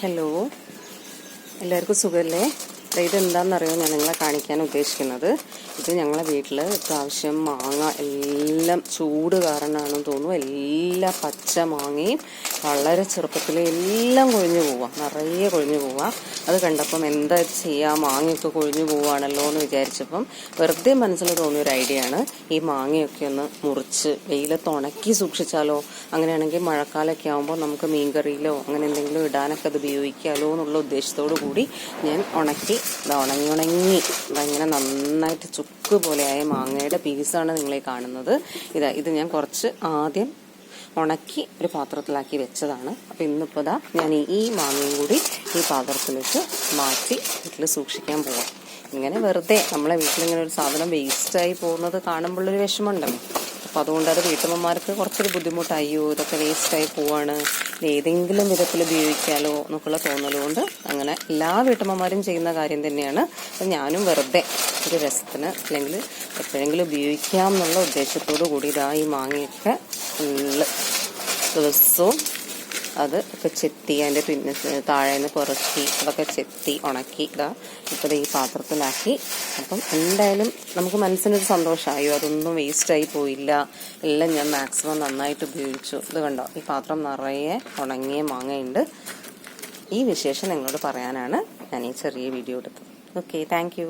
Hello, എല്ലാവർക്കും സുഖമല്ലേ? ഇതെന്താണെന്നറിയോ ഞാൻ നിങ്ങളെ കാണിക്കാൻ ഉദ്ദേശിക്കുന്നത്. ഇത് ഞങ്ങളെ വീട്ടിൽ ഇപ്രാവശ്യം മാങ്ങ എല്ലാം ചൂട് കാരണമാണെന്ന് തോന്നുന്നു. എല്ലാ പച്ച മാങ്ങയും വളരെ ചെറുപ്പത്തിൽ എല്ലാം കൊഴിഞ്ഞു പോവാം, നിറയെ കൊഴിഞ്ഞു പോവാം. അത് കണ്ടപ്പം എന്താ ചെയ്യുക, മാങ്ങയൊക്കെ കൊഴിഞ്ഞു പോവുകയാണല്ലോ എന്ന് വിചാരിച്ചപ്പം വെറുതെ മനസ്സിൽ തോന്നിയൊരു ഐഡിയ ആണ് ഈ മാങ്ങയൊക്കെ ഒന്ന് മുറിച്ച് വെയിലത്ത് ഉണക്കി സൂക്ഷിച്ചാലോ. അങ്ങനെയാണെങ്കിൽ മഴക്കാലമൊക്കെ ആകുമ്പോൾ നമുക്ക് മീൻകറിയിലോ അങ്ങനെ എന്തെങ്കിലും ഇടാനൊക്കെ അത് ഉപയോഗിക്കാമല്ലോ എന്നുള്ള ഉദ്ദേശത്തോടു കൂടി ഞാൻ ഉണക്കി ഉണങ്ങി ഇങ്ങനെ നന്നായിട്ട് ചുക്ക് പോലെയായ മാങ്ങയുടെ പീസാണ് നിങ്ങളെ കാണുന്നത്. ഇത് ഞാൻ കുറച്ച് ആദ്യം ഉണക്കി ഒരു പാത്രത്തിലാക്കി വെച്ചതാണ്. അപ്പോൾ ഇന്നിപ്പോൾ ഞാൻ ഈ മാങ്ങയും കൂടി ഈ പാത്രത്തിലേക്ക് മാറ്റി വീട്ടിൽ സൂക്ഷിക്കാൻ പോവാം. ഇങ്ങനെ വെറുതെ നമ്മളെ വീട്ടിലിങ്ങനെ ഒരു സാധനം വേസ്റ്റായി പോകുന്നത് കാണുമ്പോഴൊരു വിഷമമുണ്ടല്ലോ. അപ്പോൾ അതുകൊണ്ട് അത് വീട്ടമ്മമാർക്ക് കുറച്ചൊരു ബുദ്ധിമുട്ടായോ, ഇതൊക്കെ വേസ്റ്റായി പോവാണ്, ഏതെങ്കിലും വിധത്തിൽ ഉപയോഗിക്കാമല്ലോ എന്നൊക്കെയുള്ള തോന്നലുകൊണ്ട് അങ്ങനെ എല്ലാ വീട്ടമ്മമാരും ചെയ്യുന്ന കാര്യം തന്നെയാണ്. അപ്പം ഞാനും വെറുതെ ഒരു രസത്തിന് അല്ലെങ്കിൽ എപ്പോഴെങ്കിലും ഉപയോഗിക്കാം എന്നുള്ള ഉദ്ദേശത്തോടു കൂടി ഈ മാങ്ങയൊക്കെ ഫുള്ള് ദിവസവും അത് ഒക്കെ ചെത്തി അതിൻ്റെ താഴേന്ന് പുറക്കി അതൊക്കെ ചെത്തി ഉണക്കി ഇപ്പോൾ ഈ പാത്രത്തിലാക്കി. അപ്പം എന്തായാലും നമുക്ക് മനസ്സിനൊരു സന്തോഷമായോ, അതൊന്നും വേസ്റ്റായി പോയില്ല, എല്ലാം ഞാൻ മാക്സിമം നന്നായിട്ട് ഉപയോഗിച്ചു. ഇത് കണ്ടോ, ഈ പാത്രം നിറയെ ഉണങ്ങിയ മാങ്ങയുണ്ട്. ഈ വിശേഷം നിങ്ങളോട് പറയാനാണ് ഞാൻ ഈ ചെറിയ വീഡിയോ എടുത്തത്. Okay, thank you.